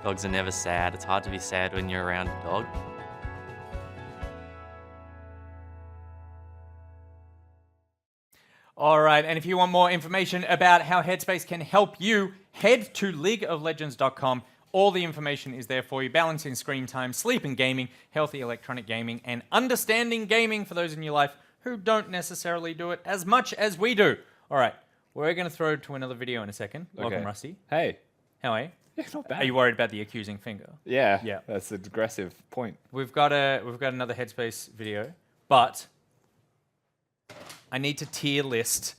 Dogs are never sad. It's hard to be sad when you're around a dog. All right, and if you want more information about how Headspace can help you, head to leagueoflegends.com. All the information is there for you. Balancing screen time, sleep and gaming, healthy electronic gaming, and understanding gaming for those in your life who don't necessarily do it as much as we do. All right, we're going to throw to another video in a second. Welcome, Rusty. Hey. How are you? Yeah, not bad. Are you worried about the accusing finger? Yeah. Yeah. That's an aggressive point. We've got another Headspace video, but I need to tier list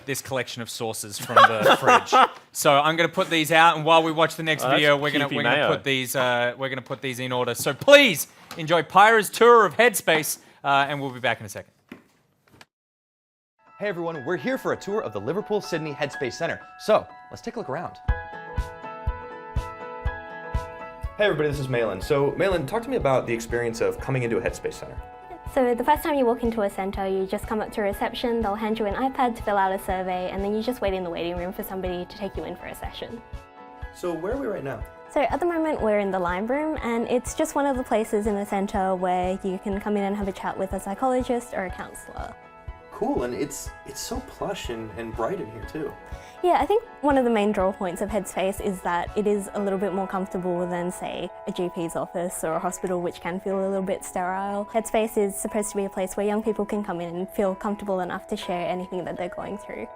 this collection of sauces from the fridge. So I'm going to put these out, and while we watch the next video, we're going to put these in order. So please enjoy Pyra's tour of Headspace, and we'll be back in a second. Hey everyone, we're here for a tour of the Liverpool Sydney Headspace Centre. So let's take a look around. Hey everybody, this is Malin. So Malin, talk to me about the experience of coming into a Headspace Centre. So the first time you walk into a centre, you just come up to reception, they'll hand you an iPad to fill out a survey, and then you just wait in the waiting room for somebody to take you in for a session. So where are we right now? So at the moment we're in the Lime Room, and it's just one of the places in the centre where you can come in and have a chat with a psychologist or a counsellor. Cool, and it's so plush and bright in here too. Yeah, I think one of the main draw points of Headspace is that it is a little bit more comfortable than, say, a GP's office or a hospital, which can feel a little bit sterile. Headspace is supposed to be a place where young people can come in and feel comfortable enough to share anything that they're going through.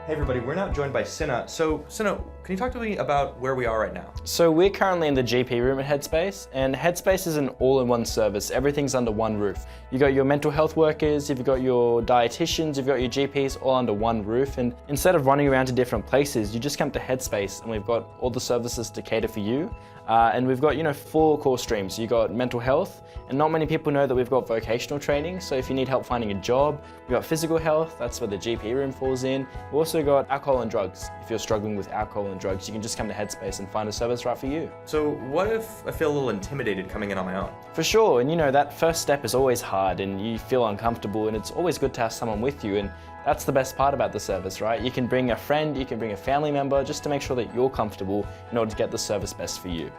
Hey everybody, we're now joined by Sinna. So Sinna, can you talk to me about where we are right now? So we're currently in the GP room at Headspace, and Headspace is an all-in-one service. Everything's under one roof. You got your mental health workers, you've got your dietitians, you've got your GPs all under one roof, and instead of running around to different places, you just come to Headspace and we've got all the services to cater for you. And we've got, 4 core streams. You've got mental health, and not many people know that we've got vocational training. So if you need help finding a job, we've got physical health, that's where the GP room falls in. We've also got alcohol and drugs. If you're struggling with alcohol and drugs, you can just come to Headspace and find a service right for you. So what if I feel a little intimidated coming in on my own? For sure, and that first step is always hard and you feel uncomfortable, and it's always good to have someone with you, and that's the best part about the service, right? You can bring a friend, you can bring a family member, just to make sure that you're comfortable in order to get the service best for you.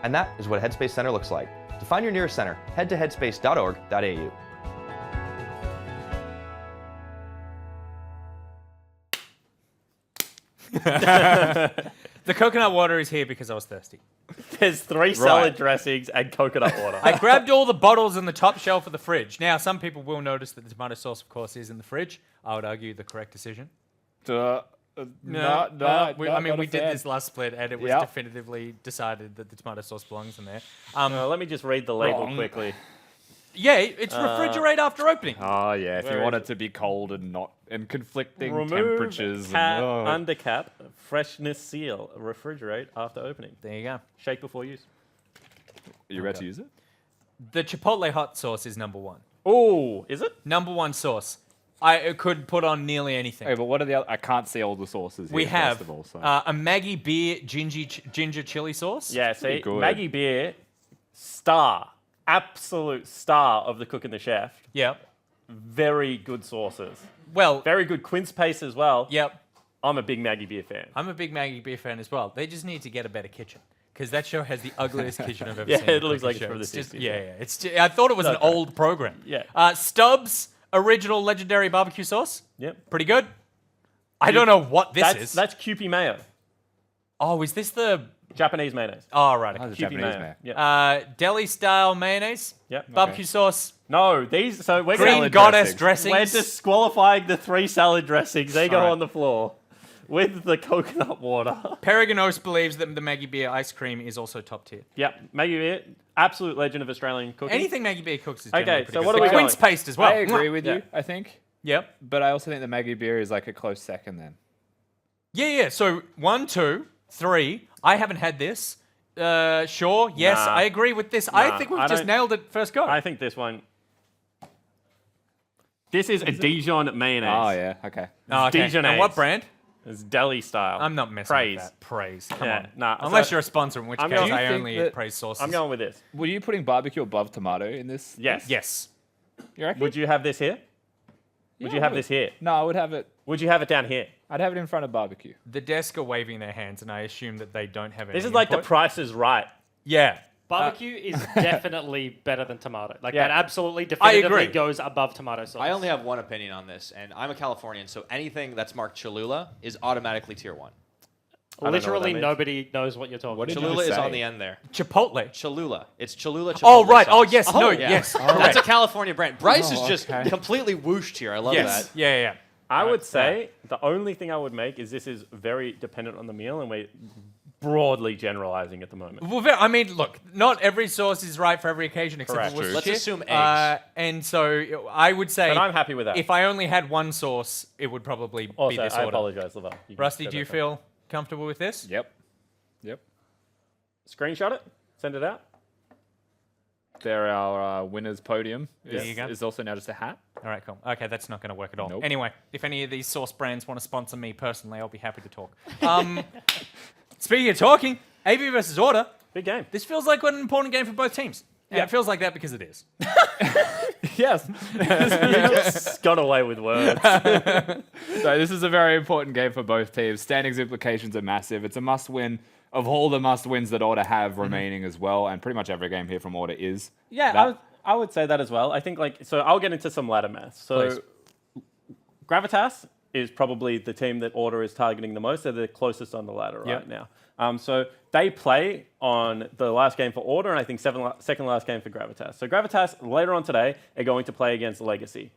And that is what Headspace Centre looks like. To find your nearest centre, head to headspace.org.au. The coconut water is here because I was thirsty. There's 3 salad dressings and coconut water. I grabbed all the bottles on the top shelf of the fridge. Now, some people will notice that the tomato sauce, of course, is in the fridge. I would argue the correct decision. We We did this last split, and it was definitively decided that the tomato sauce belongs in there. Let me just read the label quickly. Yeah, it's refrigerate after opening. Oh yeah, if you want it to be cold and conflicting temperatures. Undercap, freshness seal, refrigerate after opening. There you go. Shake before use. Are you ready to use it? The Chipotle hot sauce is number 1. Oh, is it? Number 1 sauce. I could put on nearly anything. Okay, but what are the other? I can't see all the sauces here, We have first of all, so. a Maggie Beer ginger chili sauce. Yeah, see, good. Maggie Beer, absolute star of the cook and the chef. Yep. Very good sauces. Well, Very good quince paste as well. yep. I'm a big Maggie Beer fan. I'm a big Maggie Beer fan as well. They just need to get a better kitchen, because that show has the ugliest kitchen I've ever Yeah, seen. it looks Cooking like show. it's from the It's just- 60s, Yeah, yeah. I thought it was an old program. Yeah. Stubbs original legendary barbecue sauce. Yep. Pretty good. I don't know what this is. That's Kewpie mayo. Oh, is this the... Japanese mayonnaise. Oh, right. Oh, Okay. the Kewpie Japanese mayo. mayo. Yep. Deli-style mayonnaise. Yep. Barbecue sauce. No, these. So we're Green going. goddess dressings. dressings. We're disqualifying the 3 salad dressings. They go Alright. on the floor with the coconut water. Peregrinos believes that the Maggie Beer ice cream is also top tier. Yep. Maggie Beer, absolute legend of Australian cooking. Anything Maggie Beer cooks is Okay, generally so pretty what good. are we The quince going? paste as well. I agree with Yeah. you, I think. Yep. But I also think the Maggie Beer is like a close second then. Yeah. So 1, 2, 3. I haven't had this. Sure. Yes, Nah. I agree with this. I Nah, think we've I just don't- nailed it first go. I think this one. This is a Dijon mayonnaise. Oh yeah, okay. Oh, okay. Dijon And what eggs. brand? It's deli style. I'm not messing Praise. with that. Praise. Come Yeah, on. nah, Unless so- you're a sponsor, in which I'm case going- I Do you think only that- eat praise sauces. I'm going with this. Were you putting barbecue above tomato in this? Yes. Yes. You reckon? Would you have this here? Would you have this here? No, I would have it. Would you have it down here? I'd have it in front of barbecue. The desk are waving their hands, and I assume that they don't have any This is like the input. Price is Right. Yeah. Barbecue is definitely better than tomato. Like Yeah. that absolutely I definitively agree. goes above tomato sauce. I only have one opinion on this, and I'm a Californian, so anything that's marked Cholula is automatically tier 1. Literally means. nobody knows what you're talking What did about. you Cholula is say? on the end there. Chipotle. Cholula. It's Cholula Chipotle Oh, right. Oh, sauce. yes. No, Yeah. yes. That's a California brand. Bryce is Oh, just okay. completely whooshed here. I love Yes. that. Yeah, yeah. I would say the only thing I would make is this is very dependent on the meal, and we're broadly generalizing at the moment. Well, I mean, look, not every sauce is right for every occasion except Correct. for True. Worcestershire. Let's assume eggs. And so I would say, But I'm happy with that. if I only had one sauce, it would probably be Also, this I order. apologize, Laval. You can Rusty, go do you back. feel comfortable with this? Yep. Screenshot it, send it out. There, our winner's podium There you go. is also now just a hat. All right, cool. Okay, that's not going to work at all. Nope. Anyway, if any of these sauce brands want to sponsor me personally, I'll be happy to talk. Speaking of talking, AB versus Order. Big game. This feels like an important game for both teams. And it feels like that because it is. Yes. You just got away with words. So this is a very important game for both teams. Standings implications are massive. It's a must-win of all the must-wins that Order have remaining as well, and pretty much every game here from Order is. Yeah, that. I would say that as well. I think so I'll get into some ladder maths. So Please. Gravitas is probably the team that Order is targeting the most. They're the closest on the ladder right now. So they play on the last game for Order, and I think second last game for Gravitas. So Gravitas, later on today, are going to play against Legacy.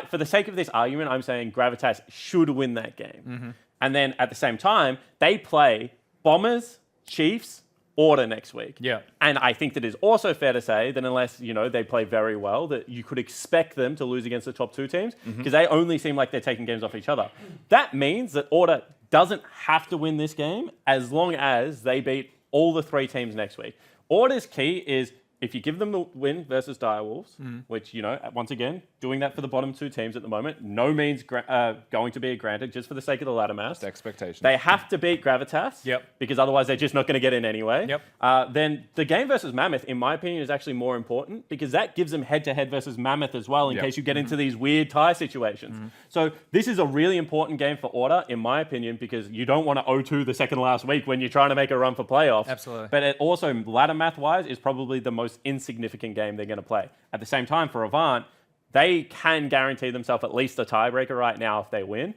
For the sake of this argument, I'm saying Gravitas should win that game. And then at the same time, they play Bombers, Chiefs, Order next week. Yeah. And I think that is also fair to say that unless, they play very well, that you could expect them to lose against the top two teams because they only seem like they're taking games off each other. That means that Order doesn't have to win this game as long as they beat all the three teams next week. Order's key is if you give them the win versus Direwolves, which, once again, doing that for the bottom two teams at the moment, no means going to be granted just for the sake of the ladder mass. Expectations. They have to beat Gravitas because otherwise they're just not going to get in anyway. Then the game versus Mammoth, in my opinion, is actually more important because that gives them head-to-head versus Mammoth as well in case you get into these weird tie situations. So this is a really important game for Order, in my opinion, because you don't want to 0-2 the second last week when you're trying to make a run for playoffs. Absolutely. But it also, ladder math-wise, is probably the most insignificant game they're going to play. At the same time, for Avant, they can guarantee themselves at least a tiebreaker right now if they win.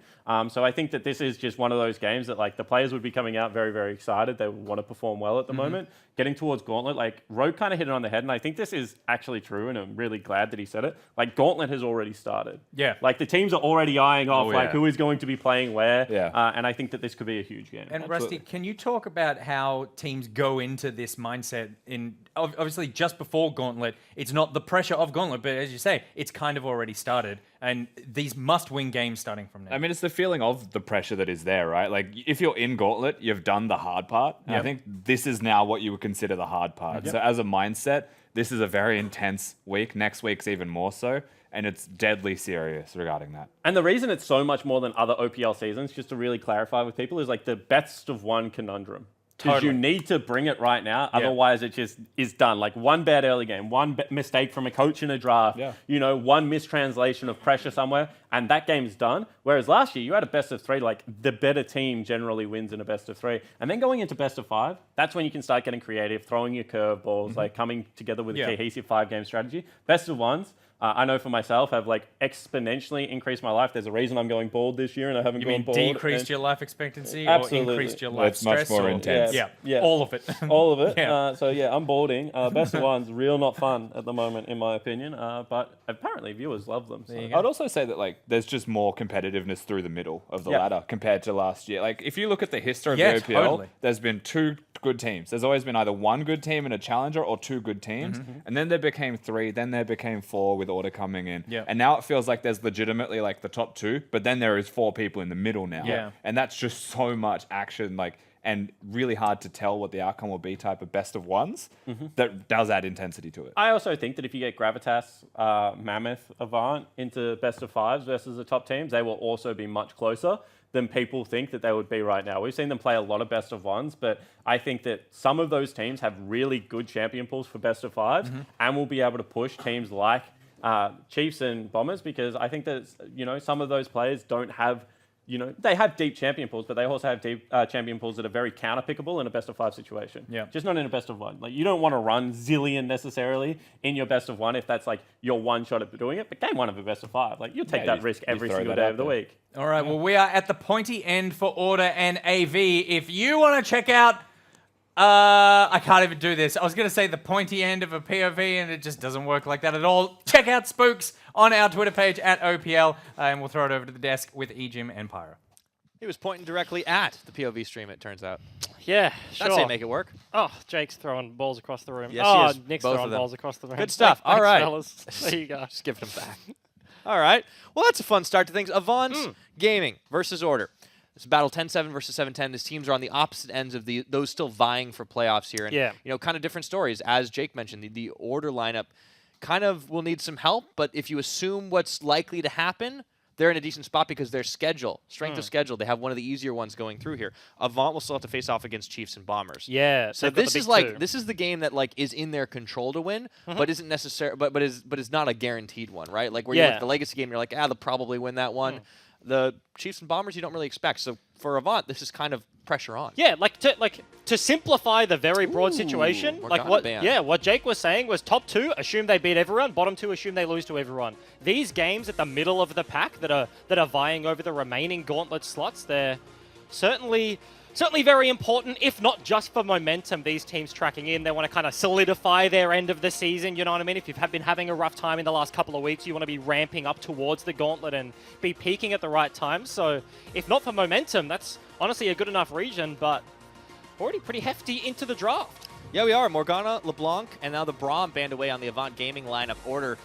So I think that this is just one of those games that the players would be coming out very, very excited. They want to perform well at the moment. Getting towards Gauntlet, Rogue kind of hit it on the head, and I think this is actually true, and I'm really glad that he said it. Gauntlet has already started. Yeah. The teams are already eyeing off who is going to be playing where. Yeah. And I think that this could be a huge game. And Rusty, can you talk about how teams go into this mindset in obviously just before Gauntlet? It's not the pressure of Gauntlet, but as you say, it's kind of already started. And these must-win games starting from now. I mean, it's the feeling of the pressure that is there, right? If you're in Gauntlet, you've done the hard part. And I think this is now what you would consider the hard part. So as a mindset, this is a very intense week. Next week's even more so. And it's deadly serious regarding that. And the reason it's so much more than other OPL seasons, just to really clarify with people, is the best of one conundrum. Because you need to bring it right now, otherwise it just is done. One bad early game, one mistake from a coach in a draft, one mistranslation of pressure somewhere, and that game's done. Whereas last year, you had a best of three, the better team generally wins in a best of three. And then going into best of five, that's when you can start getting creative, throwing your curveballs, coming together with a cohesive 5-game strategy. Best of ones, I know for myself, have exponentially increased my life. There's a reason I'm going bald this year and I haven't gone bald. Decreased your life expectancy Absolutely. or increased your life It's much stress? more or- intense. Yeah, all of it. All of it. Yeah. So I'm balding. Best of ones, real not fun at the moment, in my opinion. But apparently viewers love them. So. I'd also say that there's just more competitiveness through the middle of the ladder compared to last year. If you look at the history of the OPL, totally. there's been two good teams. There's always been either one good team and a challenger or two good teams. And then there became three, then there became four with Order coming in. Yeah. And now it feels like there's legitimately the top two, but then there is four people in the middle now. Yeah. And that's just so much action, and really hard to tell what the outcome will be type of best of ones that does add intensity to it. I also think that if you get Gravitas, Mammoth, Avant into best of fives versus the top teams, they will also be much closer than people think that they would be right now. We've seen them play a lot of best of ones, but I think that some of those teams have really good champion pools for best of fives and will be able to push teams like Chiefs and Bombers because I think that, some of those players don't have, you know, they have deep champion pools, but they also have deep champion pools that are very counter-pickable in a best-of-5 situation. Yeah. Just not in a best-of-1. Like, you don't want to run Zillion necessarily in your best-of-1 if that's, like, your one shot at doing it. But game 1 of a best-of-5, like, you'll take that risk every single day of the week. All right, well, we are at the pointy end for Order and AV. If you want to check out... I can't even do this. I was going to say the pointy end of a POV, and it just doesn't work like that at all. Check out Spooks on our Twitter page at OPL, and we'll throw it over to the desk with eJim and Pyro. He was pointing directly at the POV stream, it turns out. Yeah, sure. That's how you make it work. Oh, Jake's throwing balls across the room. Yes, oh, he is. Nick's Both throwing of them. balls across the room. Good stuff. Thanks, All right. fellas. There you go. Just giving them back. All right. Well, that's a fun start to things. Avant Gaming versus Order. It's battle 10-7 versus 7-10. These teams are on the opposite ends of those still vying for playoffs here. And, you know, kind of different stories. As Jake mentioned, the Order lineup kind of will need some help, but if you assume what's likely to happen, they're in a decent spot because their schedule, strength of schedule, they have one of the easier ones going through here. Avant will still have to face off against Chiefs and Bombers. Yeah. So this is like this is the game that like is in their control to win, but isn't necessary, but is not a guaranteed one, right? Like where you look at the Legacy game, you're like, they'll probably win that one. The Chiefs and Bombers you don't really expect. So for Avant, this is kind of pressure on. Yeah, to simplify the very broad situation, like what Jake was saying was top 2 assume they beat everyone, bottom 2 assume they lose to everyone. These games at the middle of the pack that are vying over the remaining gauntlet slots, they're certainly very important, if not just for momentum. These teams tracking in, they want to kind of solidify their end of the season, you know what I mean? If you've been having a rough time in the last couple of weeks, you want to be ramping up towards the gauntlet and be peaking at the right time. So if not for momentum, that's honestly a good enough region, but already pretty hefty into the draft. Yeah, we are. Morgana, LeBlanc, and now the Braum band away on the Avant Gaming lineup. Order,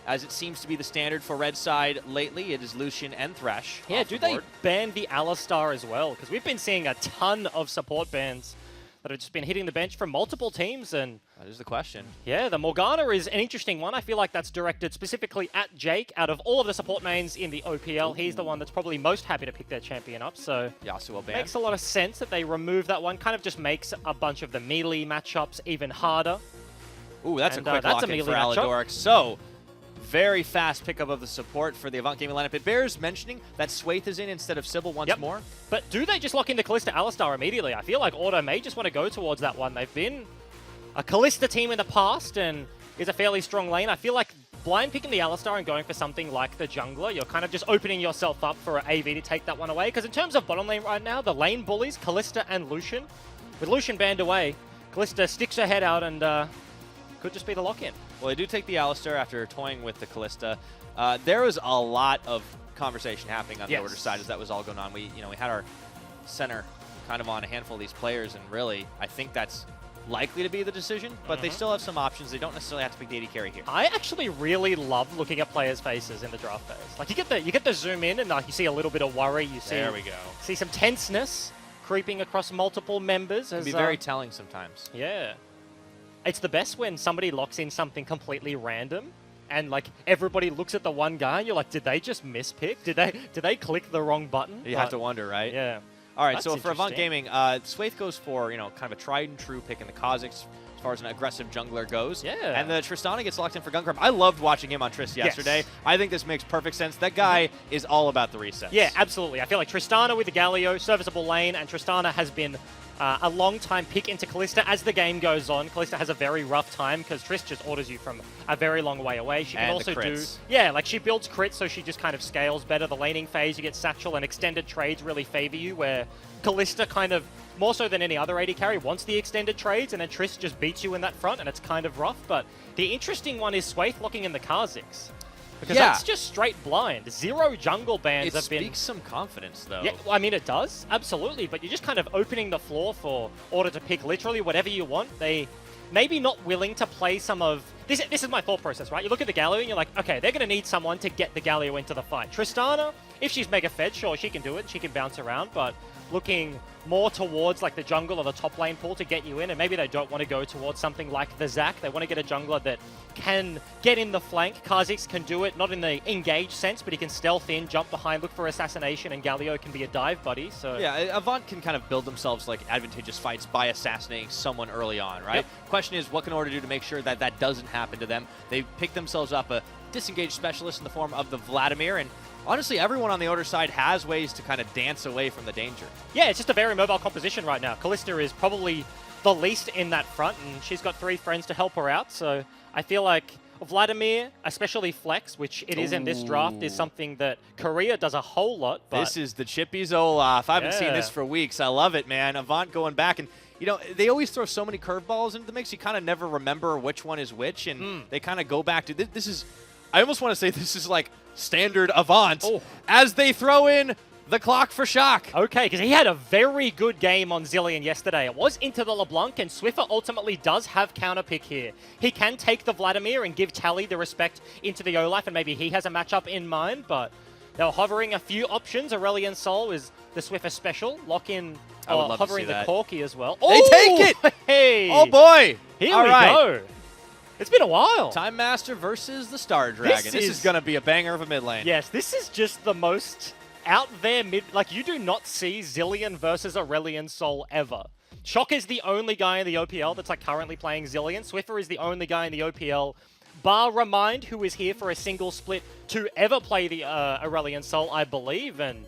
as it seems to be the standard for red side lately, it is Lucian and Thresh. Yeah, do they ban the Alistar as well? Because we've been seeing a ton of support bans that have just been hitting the bench from multiple teams. And that is the question. Yeah, the Morgana is an interesting one. I feel like that's directed specifically at Jake. Out of all of the support mains in the OPL, he's the one that's probably most happy to pick their champion up. So Yasuo ban. Makes a lot of sense that they remove that one. Kind of just makes a bunch of the melee matchups even harder. Ooh, that's a quick lock-in for Alidoric. So, very fast pickup of the support for the Avant Gaming lineup. It bears mentioning that Swaith is in instead of Sybil once more. But do they just lock into Kalista Alistar immediately? I feel like Order may just want to go towards that one. They've been a Kalista team in the past and is a fairly strong lane. I feel like blind picking the Alistar and going for something like the jungler, you're kind of just opening yourself up for an AV to take that one away. Because in terms of bottom lane right now, the lane bullies, Kalista and Lucian. With Lucian banned away, Kalista sticks her head out and could just be the lock-in. Well, they do take the Alistar after toying with the Kalista. There was a lot of conversation happening on the Order side as that was all going on. We had our center kind of on a handful of these players, and really, I think that's likely to be the decision, but they still have some options. They don't necessarily have to pick the AD carry here. I actually really love looking at players' faces in the draft phase. Like you get the zoom in and like you see a little bit of worry. You see see some tenseness creeping across multiple members. It can be very telling sometimes. Yeah. It's the best when somebody locks in something completely random and like everybody looks at the one guy and you're like, did they just mispick? Did they click the wrong button? You have to wonder, right? Yeah. All right, so for Avant Gaming, Swaith goes for, kind of a tried and true pick in the Kha'Zix as far as an aggressive jungler goes. Yeah. And the Tristana gets locked in for Gungrab. I loved watching him on Trist yesterday. I think this makes perfect sense. That guy is all about the resets. Yeah, absolutely. I feel like Tristana with the Galio, serviceable lane, and Tristana has been a long-time pick into Kalista as the game goes on. Kalista has a very rough time because Triss just orders you from a very long way away. She can also do... Yeah, like she builds crits, so she just kind of scales better. The laning phase, you get Satchel, and extended trades really favor you, where Kalista kind of, more so than any other AD carry, wants the extended trades, and then Triss just beats you in that front, and it's kind of rough. But the interesting one is Swaith locking in the Kha'Zix. Because that's just straight blind. 0 jungle bans have been... It speaks some confidence, though. Yeah, well, I mean, it does. Absolutely. But you're just kind of opening the floor for Order to pick literally whatever you want. They maybe not willing to play some of... This is my thought process, right? You look at the Galio and you're like, okay, they're going to need someone to get the Galio into the fight. Tristana, if she's mega fed, sure, she can do it. She can bounce around, but looking more towards like the jungle or the top lane pool to get you in, and maybe they don't want to go towards something like the Zac. They want to get a jungler that can get in the flank. Kha'Zix can do it, not in the engage sense, but he can stealth in, jump behind, look for assassination, and Galio can be a dive buddy. So yeah, Avant can kind of build themselves like advantageous fights by assassinating someone early on, right? Question is, what can Order do to make sure that that doesn't happen to them? They pick themselves up a disengaged specialist in the form of the Vladimir, and honestly, everyone on the Order side has ways to kind of dance away from the danger. Yeah, it's just a very mobile composition right now. Kalista is probably the least in that front, and she's got 3 friends to help her out. So I feel like Vladimir, especially Flex, which it is in this draft, is something that Korea does a whole lot. But this is the Chippies Olaf. I've been seeing this for weeks. I love it, man. Avant going back, and you know, they always throw so many curveballs into the mix, you kind of never remember which one is which, and they kind of go back to this is, I almost want to say this is like standard Avant as they throw in the clock for shock. Okay, because he had a very good game on Zilean yesterday. It was into the LeBlanc, and Swiffer ultimately does have counter pick here. He can take the Vladimir and give Tally the respect into the Olaf, and maybe he has a matchup in mind, but they were hovering a few options. Aurelion Sol is the Swiffer special. Lock in, hovering the Corki as well. They take it! Hey! Oh boy! Here we go. It's been a while. Time Master versus the Star Dragon. This is going to be a banger of a mid lane. Yes, this is just the most out there mid. Like, you do not see Zilean versus Aurelion Sol ever. Shock is the only guy in the OPL that's like currently playing Zilean. Swiffer is the only guy in the OPL, bar Remind, who is here for a single split, to ever play the Aurelion Sol, I believe. And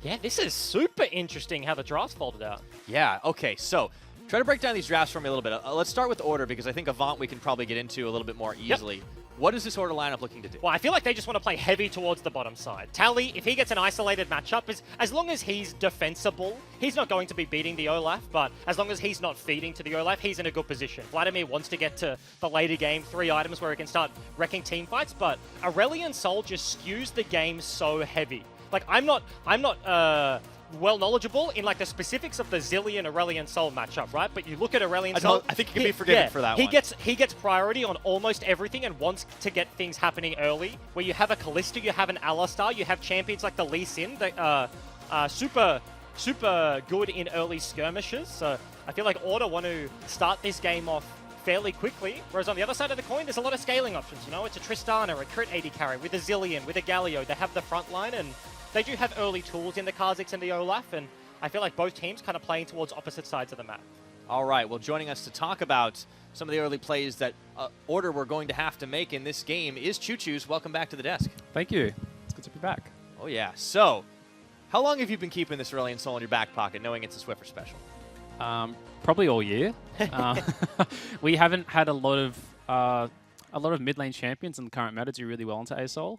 yeah, this is super interesting how the draft's folded out. Yeah, okay, so try to break down these drafts for me a little bit. Let's start with Order, because I think Avant we can probably get into a little bit more easily. Yep. What is this Order lineup looking to do? Well, I feel like they just want to play heavy towards the bottom side. Tally, if he gets an isolated matchup, as long as he's defensible, he's not going to be beating the Olaf, but as long as he's not feeding to the Olaf, he's in a good position. Vladimir wants to get to the later game, 3 items where he can start wrecking team fights, but Aurelion Sol just skews the game so heavy. Like, I'm not well knowledgeable in like the specifics of the Zilean Aurelion Sol matchup, right? But you look at Aurelion Sol, I think he can be forgiven for that one. He gets priority on almost everything and wants to get things happening early. Where you have a Kalista, you have an Alistar, you have champions like the Lee Sin that super good in early skirmishes. So I feel like Order want to start this game off fairly quickly, whereas on the other side of the coin, there's a lot of scaling options. You know, it's a Tristana, a crit 80 carry, with a Zilean, with a Galio. They have the front line, and they do have early tools in the Kha'Zix and the Olaf, and I feel like both teams kind of playing towards opposite sides of the map. All right, well, joining us to talk about some of the early plays that Order we're going to have to make in this game is Choo Choo's. Welcome back to the desk. Thank you. It's good to be back. Oh, yeah. So, how long have you been keeping this Aurelion Sol in your back pocket, knowing it's a Swiffer special? Probably all year. We haven't had a lot of mid lane champions in the current meta do really well into ASOL.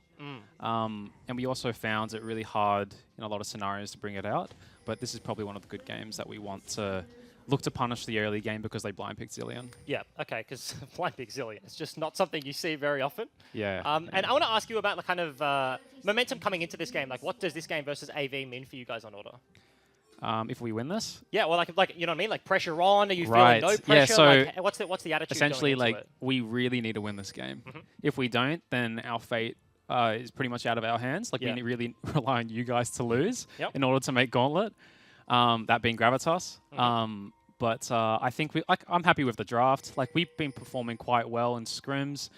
And we also found it really hard in a lot of scenarios to bring it out. But this is probably one of the good games that we want to look to punish the early game because they blind picked Zilean. Yeah, okay, because blind pick Zilean, it's just not something you see very often. Yeah. And I want to ask you about the kind of momentum coming into this game. Like, what does this game versus AV mean for you guys on Order? If we win this? Yeah, well, like you know what I mean? Like, pressure on? Are you right. feeling no pressure? Yeah, so like, what's the attitude essentially, going into like, it? we really need to win this game. If we don't, then our fate is pretty much out of our hands. Like, we really rely on you guys to lose in order to make Gauntlet, that being Gravitas. But I think I'm happy with the draft. Like, we've been performing quite well in scrims.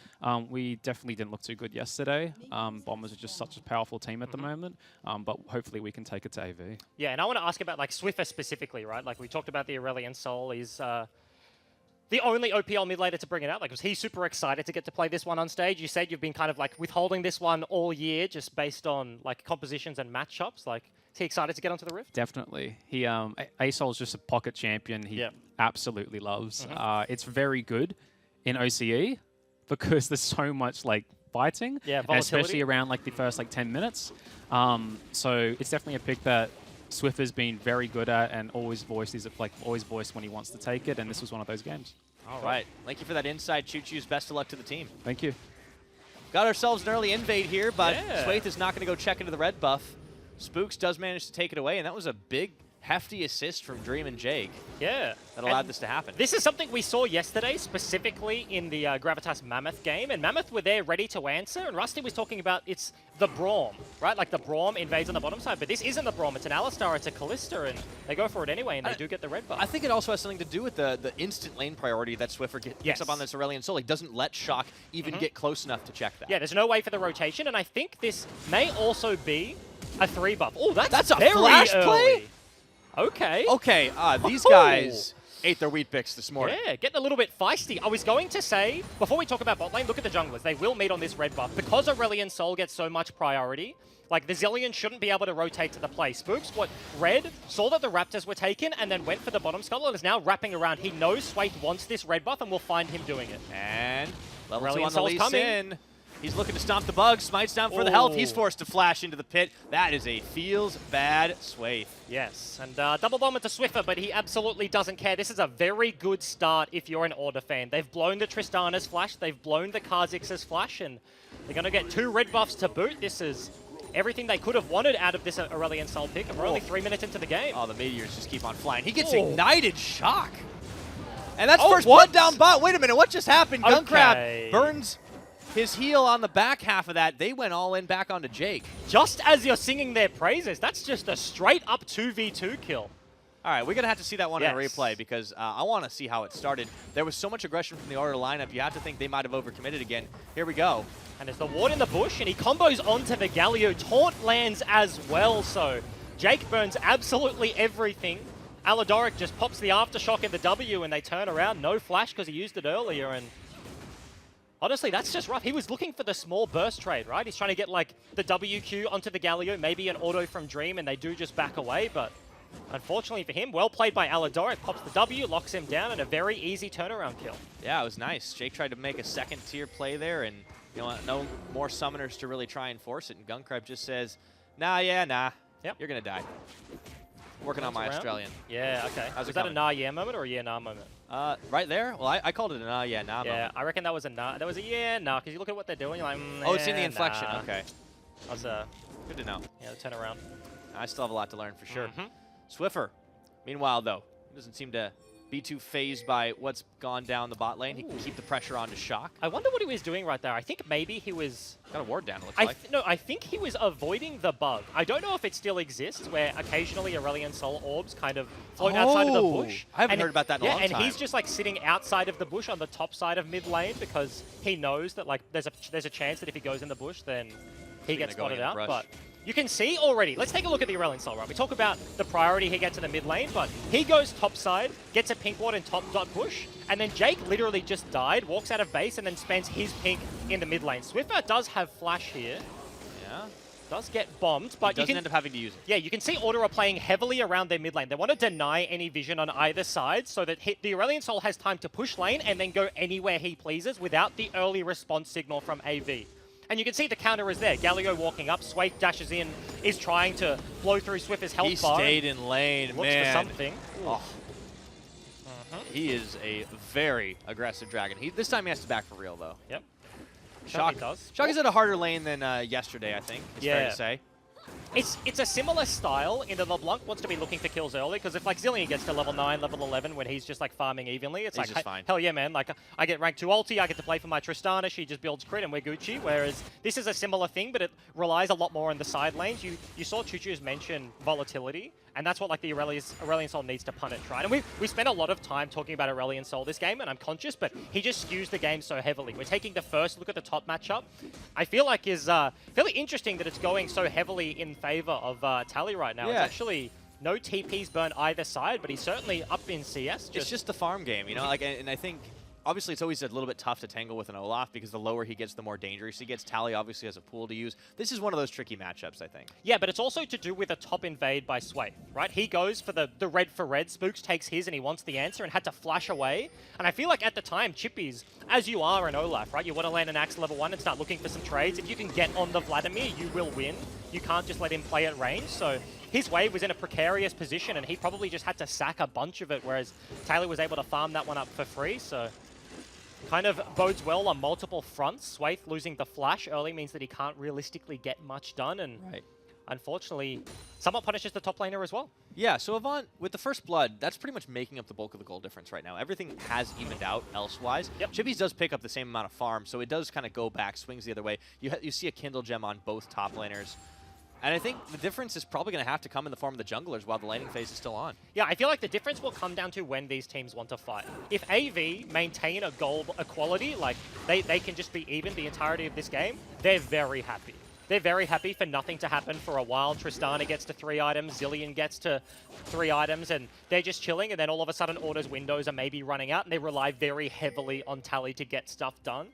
We definitely didn't look too good yesterday. Bombers are just such a powerful team at the moment. But hopefully we can take it to AV. Yeah, and I want to ask about like Swiffer specifically, right? Like, we talked about the Aurelion Sol. He's the only OPL mid laner to bring it out. Like, was he super excited to get to play this one on stage? You said you've been kind of like withholding this one all year just based on like compositions and matchups. Like, is he excited to get onto the Rift? Definitely. He ASOL is just a pocket champion he absolutely loves. It's very good in OCE because there's so much like fighting, especially around like the first like 10 minutes. So it's definitely a pick that Swiffer's been very good at and always voiced when he wants to take it, and this was one of those games. All right. Thank you for that insight, Choo Choo's. Best of luck to the team. Thank you. Got ourselves an early invade here, but Swaith is not going to go check into the red buff. Spooks does manage to take it away, and that was a big, hefty assist from Dream and Jake. Yeah. That allowed this to happen. This is something we saw yesterday, specifically in the Gravitas Mammoth game, and Mammoth were there ready to answer, and Rusty was talking about it's the Braum, right? Like, the Braum invades on the bottom side, but this isn't the Braum, it's an Alistar, it's a Kalista, and they go for it anyway, and they do get the red buff. I think it also has something to do with the instant lane priority that Swiffer picks up on this Aurelion Sol. He doesn't let Shock even get close enough to check that. Yeah, there's no way for the rotation, and I think this may also be a 3 buff. Oh, that's a very flash early. play? Okay. Okay, these guys ate their wheat picks this morning. Yeah, getting a little bit feisty. I was going to say, before we talk about bot lane, look at the junglers. They will meet on this red buff. Because Aurelion Sol gets so much priority, Like, the Zillion shouldn't be able to rotate to the play. Spooks, what Red saw that the Raptors were taken and then went for the bottom scuttle and is now wrapping around. He knows Swathe wants this red buff and will find him doing it. And level 2 Aurelion on the Sol's Lee coming. Sin. He's looking to stomp the bug. Smites down for the health. He's forced to flash into the pit. That is a feels bad Swathe. Yes, and double bomb into Swiffer, but he absolutely doesn't care. This is a very good start if you're an Order fan. They've blown the Tristana's flash, they've blown the Kha'Zix's flash, and they're going to get 2 red buffs to boot. This is everything they could have wanted out of this Aurelion Sol pick, and we're only 3 minutes into the game. Oh, the meteors just keep on flying. He gets ignited shock. And that's first blood down bot. Wait a minute, what just happened? Gunkrab burns his heel on the back half of that. They went all in back onto Jake. Just as you're singing their praises, that's just a straight up 2v2 kill. All right, we're going to have to see that one in a replay because I want to see how it started. There was so much aggression from the Order lineup, you have to think they might have overcommitted again. Here we go. And there's the ward in the bush, and he combos onto the Galio. Taunt lands as well, so Jake burns absolutely everything. Aladoric just pops the Aftershock in the W, and they turn around. No flash because he used it earlier, and honestly, that's just rough. He was looking for the small burst trade, right? He's trying to get, like, the WQ onto the Galio, maybe an auto from Dream, and they do just back away, but unfortunately for him, well played by Aladoric. Pops the W, locks him down, and a very easy turnaround kill. Yeah, it was nice. Jake tried to make a second-tier play there, and you know, no more summoners to really try and force it, and Gunkrab just says, nah, yeah, nah. Yep. You're going to die. Working on my Australian. Yeah, okay. Was that a nah, yeah moment or a yeah, nah moment? Right there? Well, I called it a nah, yeah, nah moment. Yeah, I reckon that was a nah. That was a yeah, nah, because you look at what they're doing, you're like, oh, it's in the inflection. Nah. Okay. That's good to know. Yeah, the turnaround. I still have a lot to learn for sure. Swiffer, meanwhile, though, doesn't seem to be too phased by what's gone down the bot lane. He can keep the pressure on to Shock. I wonder what he was doing right there. I think maybe he was... Got a ward down, it looks like. No, I think he was avoiding the bug. I don't know if it still exists, where occasionally Aurelion Sol orbs kind of float outside of the bush. I haven't heard about that in a long time. And he's just like sitting outside of the bush on the top side of mid lane because he knows that like there's a chance that if he goes in the bush, then he gets spotted out. But you can see already. Let's take a look at the Aurelion Sol, right? We talk about the priority he gets in the mid lane, but he goes top side, gets a pink ward in top dot push, and then Jake literally just died, walks out of base, and then spends his pink in the mid lane. Swiffer does have flash here. Yeah. Does get bombed, but he doesn't end up having to use it. Yeah, you can see Order are playing heavily around their mid lane. They want to deny any vision on either side so that the Aurelion Sol has time to push lane and then go anywhere he pleases without the early response signal from AV. And you can see the counter is there. Galio walking up, Swathe dashes in, is trying to blow through Swiffer's health bar. He stayed in lane, looks for something. Oh. He is a very aggressive dragon. This time he has to back for real, though. Yep. Shock is at a harder lane than yesterday, I think. It's fair to say. It's a similar style in that LeBlanc wants to be looking for kills early, because if like Zillion gets to level 9, level 11 when he's just like farming evenly, it's like, fine. Hell yeah, man, like I get rank 2 ulti, I get to play for my Tristana, she just builds crit and we're Gucci, whereas this is a similar thing, but it relies a lot more on the side lanes. You saw Chuchu's mention volatility, and that's what like the Aurelion Sol needs to punish, right? And we spent a lot of time talking about Aurelion Sol this game, and I'm conscious, but he just skews the game so heavily. We're taking the first look at the top matchup. I feel like is fairly interesting that it's going so heavily in favor of Tally right now. Yeah. It's actually no TPs burn either side, but he's certainly up in CS. It's just the farm game, you know. Like, and I think obviously it's always a little bit tough to tangle with an Olaf because the lower he gets, the more dangerous he gets. Tally obviously has a pool to use. This is one of those tricky matchups, I think. Yeah, but it's also to do with a top invade by Swathe, right? He goes for the red for red. Spooks takes his and he wants the answer and had to flash away. And I feel like at the time, Chippy's, as you are an Olaf, right? You want to land an axe level 1 and start looking for some trades. If you can get on the Vladimir, you will win. You can't just let him play at range. So his wave was in a precarious position and he probably just had to sack a bunch of it, whereas Taylor was able to farm that one up for free. So kind of bodes well on multiple fronts. Swathe losing the flash early means that he can't realistically get much done, and unfortunately, somewhat punishes the top laner as well. Yeah, so Avant, with the first blood, that's pretty much making up the bulk of the goal difference right now. Everything has evened out elsewise. Yep. Chippies does pick up the same amount of farm, so it does kind of go back, swings the other way. You see a Kindle gem on both top laners. And I think the difference is probably going to have to come in the form of the junglers while the laning phase is still on. Yeah, I feel like the difference will come down to when these teams want to fight. If AV maintain a goal equality, like they can just be even the entirety of this game, they're very happy. They're very happy for nothing to happen for a while. Tristana gets to 3 items, Zillion gets to 3 items, and they're just chilling, and then all of a sudden Order's windows are maybe running out, and they rely very heavily on Tally to get stuff done.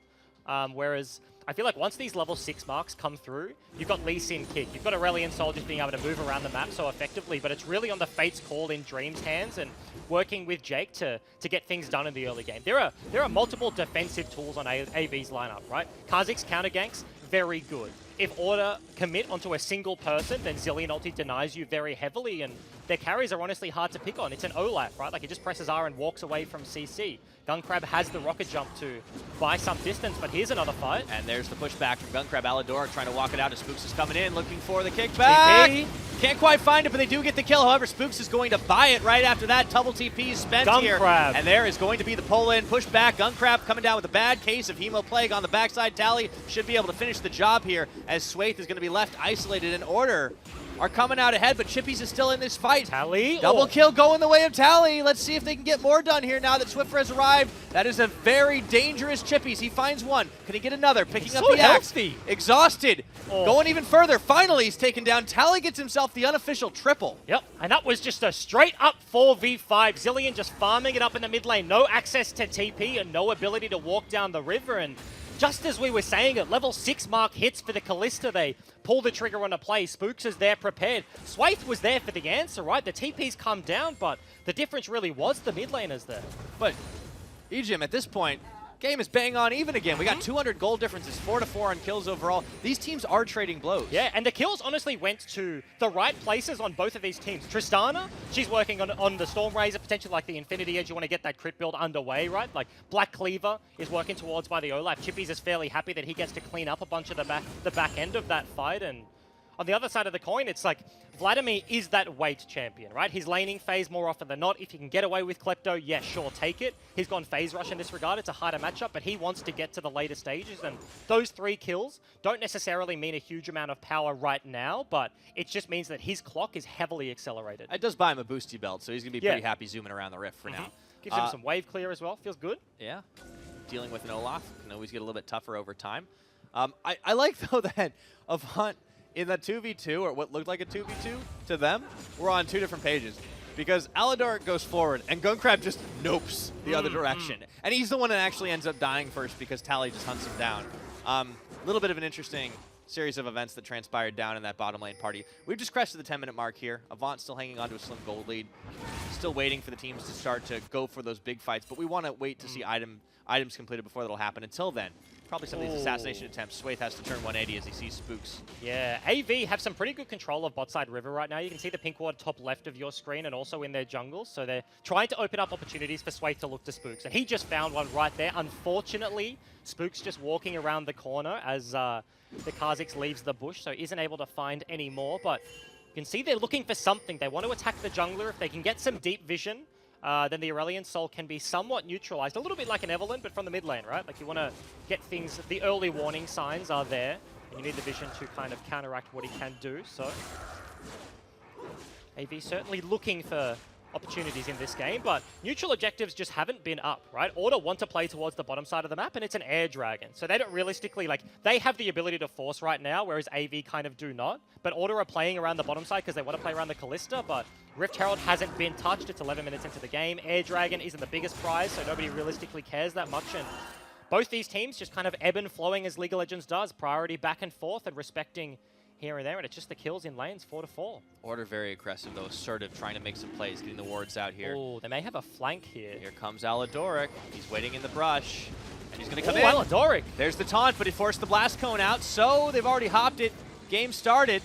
Whereas I feel like once these level 6 marks come through, you've got Lee Sin kick, you've got Aurelion Sol just being able to move around the map so effectively, but it's really on the Fate's Call in Dream's hands and working with Jake to get things done in the early game. There are multiple defensive tools on AV's lineup, right? Kha'Zix's counter ganks, very good. If Order commit onto a single person, then Zillion ulti denies you very heavily, and their carries are honestly hard to pick on. It's an Olaf, right? Like, he just presses R and walks away from CC. Gunkrab has the rocket jump to buy some distance, but here's another fight. And there's the pushback from Gunkrab. Aladoric trying to walk it out as Spooks is coming in, looking for the kickback. TP. Can't quite find it, but they do get the kill. However, Spooks is going to buy it right after that. Double TP is spent here. And there is going to be the pull-in, pushback. Gunkrab coming down with a bad case of Hemo Plague on the backside. Tally should be able to finish the job here as Swaith is going to be left isolated in Order. Are coming out ahead, but Chippies is still in this fight. Tally. Double kill going the way of Tally. Let's see if they can get more done here now that Swiffer has arrived. That is a very dangerous Chippies. He finds one. Can he get another? Picking up the axe. Exhausted. Going even further. Finally, he's taken down. Tally gets himself the unofficial triple. Yep, and that was just a straight up 4v5. Zillion just farming it up in the mid lane. No access to TP and no ability to walk down the river. And just as we were saying, at level 6 mark hits for the Kalista, they pull the trigger on a play. Spooks is there prepared. Swaith was there for the answer, right? The TP's come down, but the difference really was the mid laners there. But Ejim, at this point, game is bang on even again. We got 200 gold differences, 4-4 on kills overall. These teams are trading blows. Yeah, and the kills honestly went to the right places on both of these teams. Tristana, she's working on the Storm Razor, potentially like the Infinity Edge. You want to get that crit build underway, right? Like Black Cleaver is working towards by the Olaf. Chippies is fairly happy that he gets to clean up a bunch of the back end of that fight. And on the other side of the coin, it's like Vladimir is that weight champion, right? He's laning phase more often than not. If you can get away with Klepto, yeah, sure, take it. He's gone phase rush in this regard. It's a harder matchup, but he wants to get to the later stages. And those 3 kills don't necessarily mean a huge amount of power right now, but it just means that his clock is heavily accelerated. It does buy him a boosty belt, so he's going to be pretty happy zooming around the rift for now. Gives him some wave clear as well. Feels good. Yeah. Dealing with an Olaf can always get a little bit tougher over time. I like, though, that Avant in the 2v2, or what looked like a 2v2 to them, we're on 2 different pages. Because Aladoric goes forward, and Gunkrab just nopes the other direction. And he's the one that actually ends up dying first because Tally just hunts him down. A little bit of an interesting series of events that transpired down in that bottom lane party. We've just crested the 10-minute mark here. Avant still hanging on to a slim gold lead. Still waiting for the teams to start to go for those big fights, but we want to wait to see items completed before that'll happen. Until then, probably some of these assassination attempts. Swaith has to turn 180 as he sees Spooks. Yeah, AV have some pretty good control of bot side river right now. You can see the pink ward top left of your screen and also in their jungles. So they're trying to open up opportunities for Swaith to look to Spooks. And he just found one right there. Unfortunately, Spooks just walking around the corner as the Kha'Zix leaves the bush, so isn't able to find any more. But you can see they're looking for something. They want to attack the jungler. If they can get some deep vision, then the Aurelion Sol can be somewhat neutralized. A little bit like an Evelynn, but from the mid lane, right? Like, you want to get things, the early warning signs are there, and you need the vision to kind of counteract what he can do, so AV certainly looking for opportunities in this game, but neutral objectives just haven't been up, right? Order want to play towards the bottom side of the map, and it's an air dragon. So they don't realistically, like, they have the ability to force right now, whereas AV kind of do not. But Order are playing around the bottom side because they want to play around the Kalista, but Rift Herald hasn't been touched. It's 11 minutes into the game. Air dragon isn't the biggest prize, so nobody realistically cares that much. And both these teams just kind of ebb and flowing as League of Legends does. Priority back and forth and respecting here and there, and it's just the kills in lanes, 4-4. Order very aggressive, though, assertive, trying to make some plays, getting the wards out here. Oh, they may have a flank here. Here comes Aladoric. He's waiting in the brush, and he's going to come in. Aladoric! There's the taunt, but he forced the blast cone out, so they've already hopped it. Game started,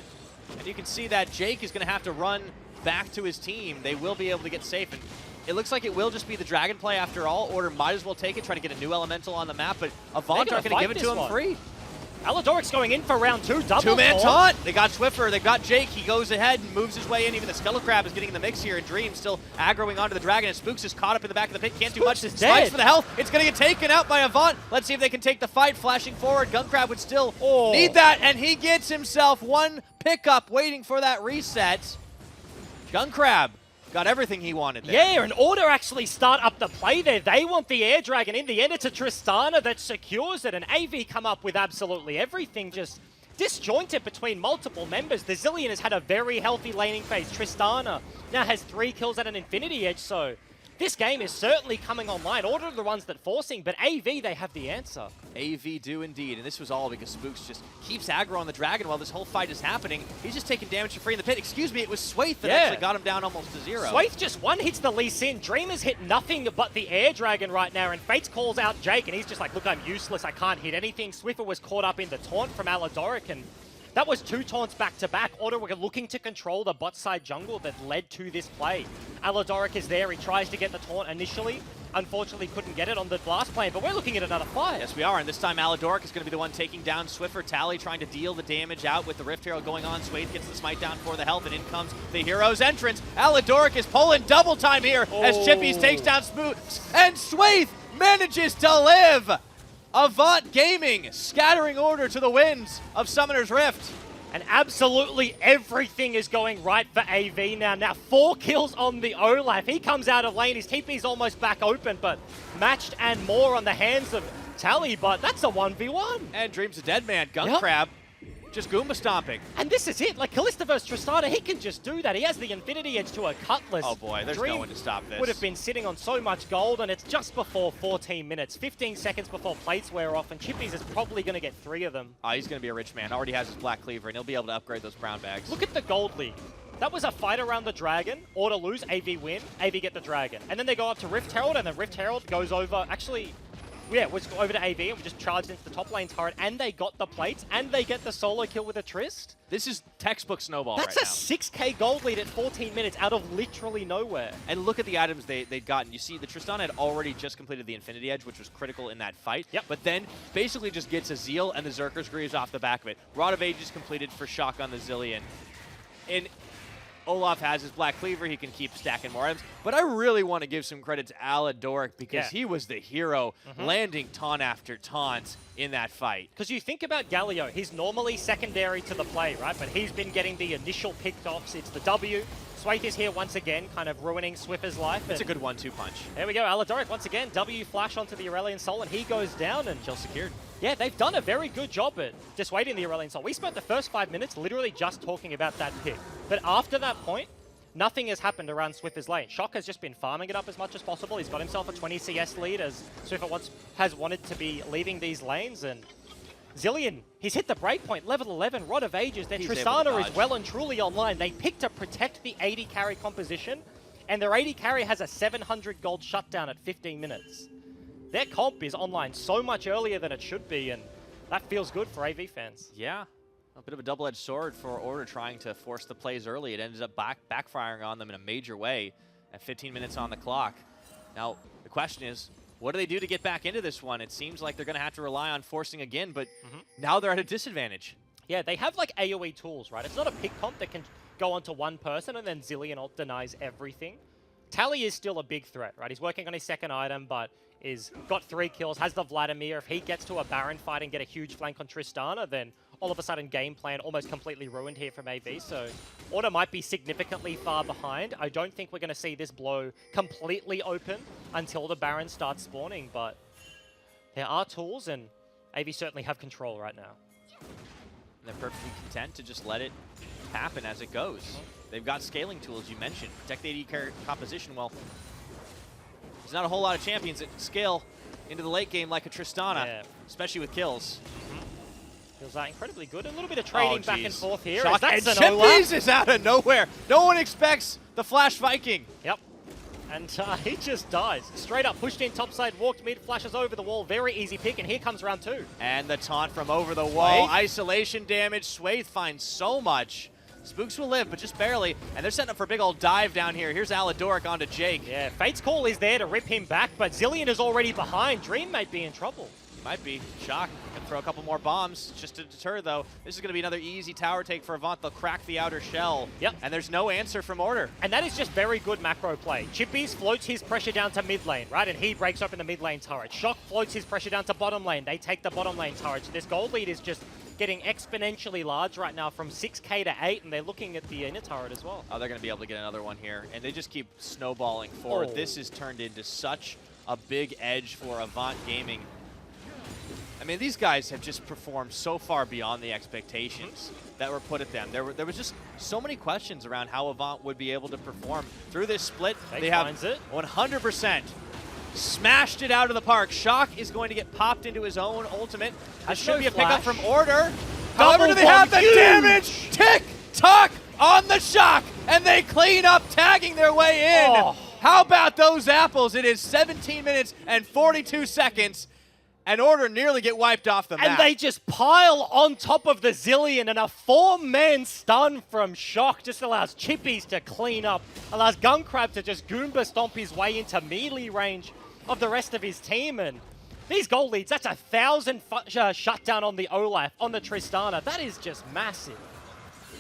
and you can see that Jake is going to have to run back to his team. They will be able to get safe, and it looks like it will just be the dragon play after all. Order might as well take it, try to get a new elemental on the map, but Avant aren't going to give it to him free. Aladoric's going in for round 2, double two-man taunt. They got Swiffer, they've got Jake. He goes ahead and moves his way in. Even the Skelecrab is getting in the mix here, and Dream still aggroing onto the dragon, and Spooks is caught up in the back of the pit. Can't do much. Spikes for the health. It's going to get taken out by Avant. Let's see if they can take the fight. Flashing forward, Gunkrab would still need that, and he gets himself one pickup waiting for that reset. Gunkrab got everything he wanted there. Yeah, and Order actually start up the play there. They want the air dragon. In the end, it's a Tristana that secures it, and AV come up with absolutely everything, just disjointed between multiple members. The Zillion has had a very healthy laning phase. Tristana now has 3 kills at an Infinity Edge, so this game is certainly coming online. Order are the ones that forcing, but AV, they have the answer. AV do indeed, and this was all because Spooks just keeps aggro on the Dragon while this whole fight is happening. He's just taking damage for free in the pit. Excuse me, it was Swaith that actually got him down almost to 0. Swaith just one hits the Lee Sin. Dreamer's hit nothing but the Air Dragon right now, and Fates calls out Jake, and he's just like, look, I'm useless, I can't hit anything. Swiffer was caught up in the taunt from Aladoric, and that was 2 taunts back-to-back. Order were looking to control the bot side jungle that led to this play. Aladoric is there. He tries to get the taunt initially. Unfortunately, couldn't get it on the blast plane, but we're looking at another fight. Yes, we are, and this time Aladoric is going to be the one taking down Swiffer. Tally trying to deal the damage out with the Rift Herald going on. Swaith gets the smite down for the health, and in comes the hero's entrance. Aladoric is pulling double time here as Chippies takes down Spooks, and Swaith manages to live! Avant Gaming scattering Order to the winds of Summoner's Rift. And absolutely everything is going right for AV now. Now 4 kills on the Olaf. He comes out of lane. His TP's almost back open, but matched and more on the hands of Tally, but that's a 1v1. And Dream's a dead man. Gun Crab just Goomba stomping. And this is it. Like, Kalista versus Tristana, he can just do that. He has the Infinity Edge to a Cutlass. Oh boy, there's no one to stop this. Would have been sitting on so much gold, and it's just before 14 minutes. 15 seconds before plates wear off, and Chippies is probably going to get 3 of them. Oh, he's going to be a rich man. Already has his Black Cleaver, and he'll be able to upgrade those brown bags. Look at the gold league. That was a fight around the Dragon. Order lose, AV win, AV get the Dragon. And then they go up to Rift Herald, and then Rift Herald goes over, actually, yeah, was over to AV, and we just charged into the top lane turret, and they got the plates, and they get the solo kill with a Trist. This is textbook snowball That's right a now. 6k gold lead at 14 minutes out of literally nowhere. And look at the items they'd gotten. You see, the Tristana had already just completed the Infinity Edge, which was critical in that fight. Yep. But then basically just gets a Zeal and the Zerker's Greaves off the back of it. Rod of Ages completed for Shock on the Zillion. And Olaf has his Black Cleaver. He can keep stacking more items. But I really want to give some credit to Aladoric because he was the hero landing taunt after taunt in that fight. Because you think about Galio, he's normally secondary to the play, right? But he's been getting the initial picked offs. It's the W. Swaith is here once again, kind of ruining Swiffer's life. It's a good 1-2 punch. There we go. Aladoric once again, W flash onto the Aurelion Soul, and he goes down. And kill secured. Yeah, they've done a very good job at dissuading the Aurelion Soul. We spent the first 5 minutes literally just talking about that pick. But after that point, nothing has happened around Swiffer's lane. Shock has just been farming it up as much as possible. He's got himself a 20 CS lead as Swiffer has wanted to be leaving these lanes. And Zillion, he's hit the breakpoint, level 11, Rod of Ages. Their Tristana is well and truly online. They picked to protect the 80 carry composition, and their 80 carry has a 700 gold shutdown at 15 minutes. Their comp is online so much earlier than it should be, and that feels good for AV fans. Yeah. A bit of a double-edged sword for Order trying to force the plays early. It ended up backfiring on them in a major way at 15 minutes on the clock. Now, the question is, what do they do to get back into this one? It seems like they're going to have to rely on forcing again, but now they're at a disadvantage. Yeah, they have like AoE tools, right? It's not a pick comp that can go onto one person and then Zillion ult denies everything. Tally is still a big threat, right? He's working on his second item, but is got 3 kills, has the Vladimir. If he gets to a Baron fight and get a huge flank on Tristana, then all of a sudden game plan almost completely ruined here from AV. So Order might be significantly far behind. I don't think we're going to see this blow completely open until the Baron starts spawning, but there are tools, and AV certainly have control right now. And they're perfectly content to just let it happen as it goes. They've got scaling tools, you mentioned. Protect the AD composition. Well, there's not a whole lot of champions that scale into the late game like a Tristana, especially with kills. Feels incredibly good. A little bit of trading back and forth here. Shock, and Chippies is out of nowhere. No one expects the Flash Viking. Yep. And he just dies. Straight up, pushed in topside, walked mid, flashes over the wall. Very easy pick, and here comes round 2. And the taunt from over the wall. Isolation damage. Swaith finds so much. Spooks will live, but just barely. And they're setting up for a big old dive down here. Here's Aladoric onto Jake. Yeah, Fate's Call is there to rip him back, but Zillion is already behind. Dream might be in trouble. He might be. Shock. Can throw a couple more bombs just to deter, though. This is going to be another easy tower take for Avant. They'll crack the outer shell. Yep. And there's no answer from Order. And that is just very good macro play. Chippies floats his pressure down to mid lane, right? And he breaks open the mid lane turret. Shock floats his pressure down to bottom lane. They take the bottom lane turret. So this gold lead is just getting exponentially large right now from 6k to 8, and they're looking at the inner turret as well. Oh, they're going to be able to get another one here. And they just keep snowballing forward. This has turned into such a big edge for Avant Gaming. I mean, these guys have just performed so far beyond the expectations that were put at them. There was just so many questions around how Avant would be able to perform through this split. They have 100% smashed it out of the park. Shock is going to get popped into his own ultimate. This should be a pickup from Order. However, do they have the damage? Tick-tock on the Shock, and they clean up, tagging their way in. Oh. How about those apples? It is 17 minutes and 42 seconds, and Order nearly get wiped off the map. And they just pile on top of the Zillion, and a 4-man stun from Shock just allows Chippies to clean up, allows Guncrab to just Goomba stomp his way into melee range of the rest of his team. And these goal leads, that's 1,000 shutdown on the Olaf, on the Tristana. That is just massive.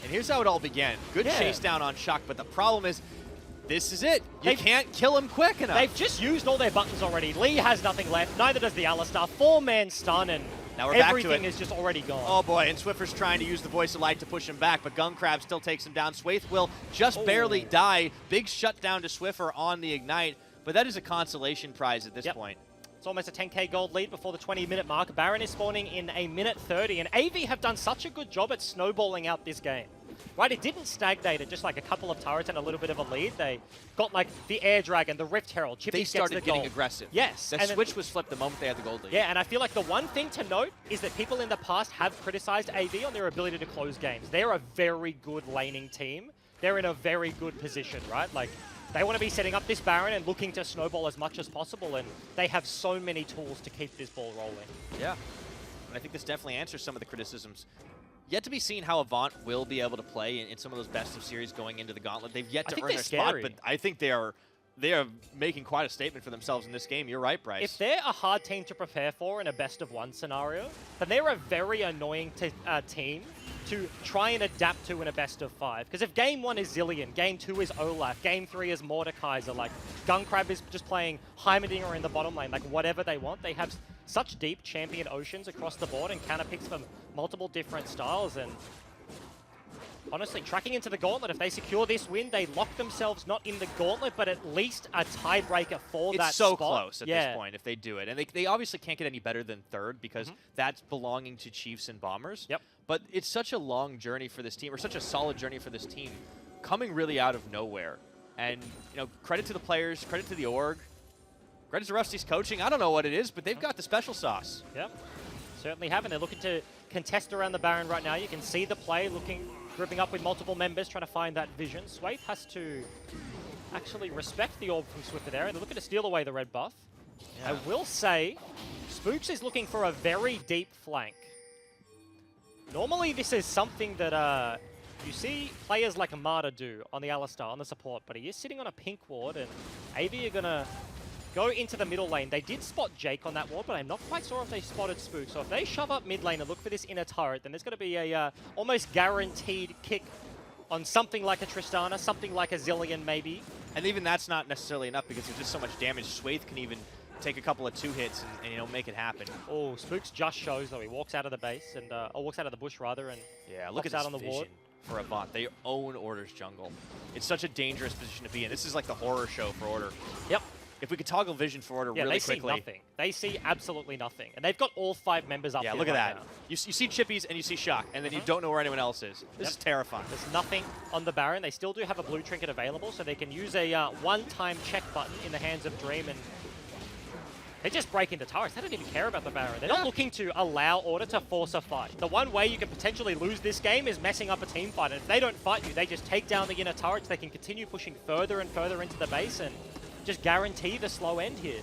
And here's how it all began. Good chase down on Shock, but the problem is, this is it. You can't kill him quick enough. They've just used all their buttons already. Lee has nothing left, neither does the Alistar. 4-man stun, and now we're back to it. Everything is just already gone. Oh boy, and Swiffer's trying to use the Voice of Light to push him back, but Guncrab still takes him down. Swaith will just barely die. Big shutdown to Swiffer on the Ignite, but that is a consolation prize at this point. It's almost a 10k gold lead before the 20-minute mark. Baron is spawning in a minute 30, and AV have done such a good job at snowballing out this game. Right, it didn't stagnate at just like a couple of turrets and a little bit of a lead. They got like the Air Dragon, the Rift Herald. Chippies they started gets the getting gold. aggressive. Yes. The switch was flipped the moment they had the gold lead. Yeah, and I feel like the one thing to note is that people in the past have criticized AV on their ability to close games. They're a very good laning team. They're in a very good position, right? Like, they want to be setting up this Baron and looking to snowball as much as possible, and they have so many tools to keep this ball rolling. Yeah, and I think this definitely answers some of the criticisms. Yet to be seen how Avant will be able to play in some of those best of series going into the Gauntlet. They've yet to earn their spot, but I think they are making quite a statement for themselves in this game. You're right, Bryce. If they're a hard team to prepare for in a best-of-1 scenario, then they're a very annoying team to try and adapt to in a best-of-5. Because if Game 1 is Zillion, Game 2 is Olaf, Game 3 is Mordekaiser, like Guncrab is just playing Heimerdinger in the bottom lane, like whatever they want, they have such deep champion oceans across the board and counter picks from multiple different styles. And honestly, tracking into the Gauntlet, if they secure this win, they lock themselves not in the Gauntlet, but at least a tiebreaker for that spot. It's so close at this point if they do it. And they obviously can't get any better than third because that's belonging to Chiefs and Bombers. Yep. But it's such a long journey for this team, or such a solid journey for this team, coming really out of nowhere. And, you know, credit to the players, credit to the org, credit to Rusty's coaching. I don't know what it is, but they've got the special sauce. Yep. Certainly have, and they're looking to contest around the Baron right now. You can see the play grouping up with multiple members, trying to find that vision. Swaith has to actually respect the orb from Swiffer there, and they're looking to steal away the red buff. Yeah. I will say, Spooks is looking for a very deep flank. Normally, this is something that you see players like Amada do on the Alistar, on the support, but he is sitting on a pink ward, and AV are going to go into the middle lane. They did spot Jake on that ward, but I'm not quite sure if they spotted Spook. So if they shove up mid lane and look for this inner turret, then there's going to be a almost guaranteed kick on something like a Tristana, something like a Zillion maybe. And even that's not necessarily enough because there's just so much damage. Swaith can even take a couple of 2 hits and you know, make it happen. Oh, Spooks just shows though. He walks out of the base and or walks out of the bush rather, and look at out this on the vision ward for Avant. They own Order's jungle. It's such a dangerous position to be in. This is like the horror show for Order. Yep. If we could toggle vision for Order really quickly. They see nothing. They see absolutely nothing. And they've got all 5 members up here. Yeah, look at that. Now. You see Chippies and you see Shock, and then you don't know where anyone else is. This is terrifying. There's nothing on the Baron. They still do have a blue trinket available, so they can use a one-time check button in the hands of Dream, and they just break into turrets. They don't even care about the Baron. They're not looking to allow Order to force a fight. The one way you can potentially lose this game is messing up a team fight, and if they don't fight you, they just take down the inner turrets. They can continue pushing further and further into the base, and just guarantee the slow end here.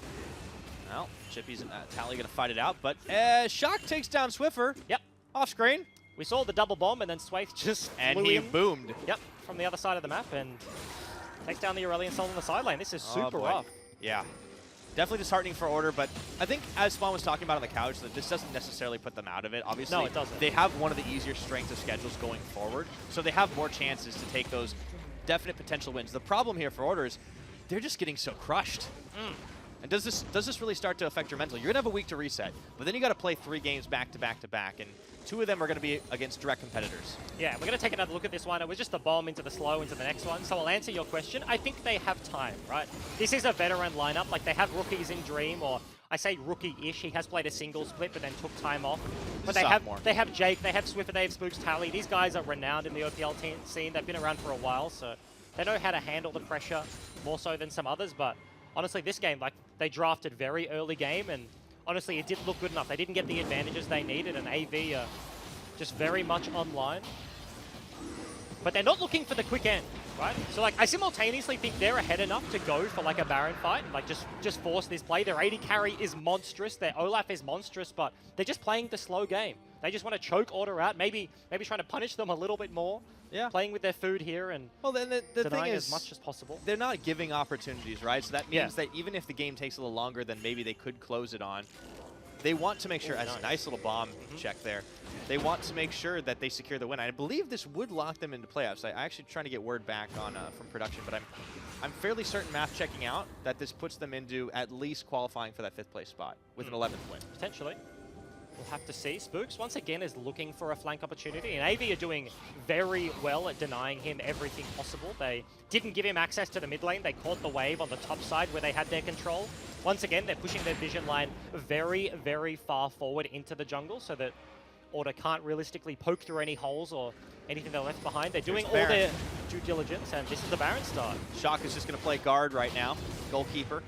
Well, Chippy's and Tally going to fight it out, but Shock takes down Swiffer. Yep. Off screen. We saw the double bomb, and then Swaith just and he boomed. Yep, from the other side of the map, and takes down the Aurelion Soul on the side lane. This is super rough. Yeah. Definitely disheartening for Order, but I think as Spawn was talking about on the couch, that this doesn't necessarily put them out of it. Obviously, no, it doesn't. They have one of the easier strengths of schedules going forward, so they have more chances to take those definite potential wins. The problem here for Order is they're just getting so crushed. And does this really start to affect your mental? You're going to have a week to reset, but then you got to play 3 games back to back to back, and 2 of them are going to be against direct competitors. Yeah, we're going to take another look at this one. It was just the bomb into the slow into the next one. So I'll answer your question. I think they have time, right? This is a veteran lineup. Like, they have rookies in Dream or I say rookie-ish. He has played a single split, but then took time off. But Sophomore. they have Jake, they have Swiffer, they have Spooks, Tally. These guys are renowned in the OPL scene. They've been around for a while, so they know how to handle the pressure more so than some others. But honestly, this game, like, they drafted very early game, and honestly, it didn't look good enough. They didn't get the advantages they needed, and AV just very much online. But they're not looking for the quick end, right? So, like, I simultaneously think they're ahead enough to go for, like, a Baron fight and, like, just force this play. Their AD carry is monstrous. Their Olaf is monstrous, but they're just playing the slow game. They just want to choke order out, maybe trying to punish them a little bit more. Yeah. Playing with their food here and then the thing is, as much as possible. They're not giving opportunities, right? So that means that even if the game takes a little longer than maybe they could close it on, they want to make sure, as a nice little bomb check there, they want to make sure that they secure the win. I believe this would lock them into playoffs. I actually trying to get word back on from production, but I'm fairly certain math checking out that this puts them into at least qualifying for that 5th place spot with an 11th win. Potentially. We'll have to see. Spooks, once again, is looking for a flank opportunity, and AV are doing very well at denying him everything possible. They didn't give him access to the mid lane. They caught the wave on the top side where they had their control. Once again, they're pushing their vision line very, very far forward into the jungle so that Order can't realistically poke through any holes or anything they're left behind. They're doing all their due diligence, and this is the Baron start. Shock is just going to play guard right now, goalkeeper.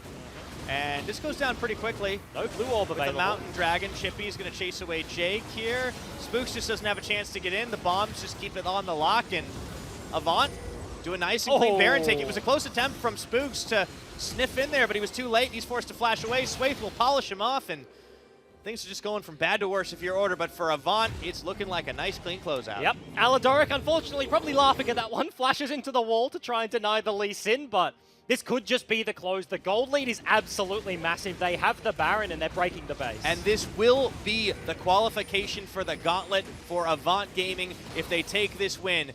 And this goes down pretty quickly. No blue orb available. The Mountain Dragon, Chippy is going to chase away Jake here. Spooks just doesn't have a chance to get in. The bombs just keep it on the lock, and Avant do a nice and clean Baron take. It was a close attempt from Spooks to sniff in there, but he was too late. He's forced to flash away. Swaith will polish him off, and things are just going from bad to worse if you're Order, but for Avant, it's looking like a nice, clean closeout. Yep. Aladoric, unfortunately, probably laughing at that one. Flashes into the wall to try and deny the Lee Sin, but this could just be the close. The gold lead is absolutely massive. They have the Baron, and they're breaking the base. And this will be the qualification for the gauntlet for Avant Gaming if they take this win.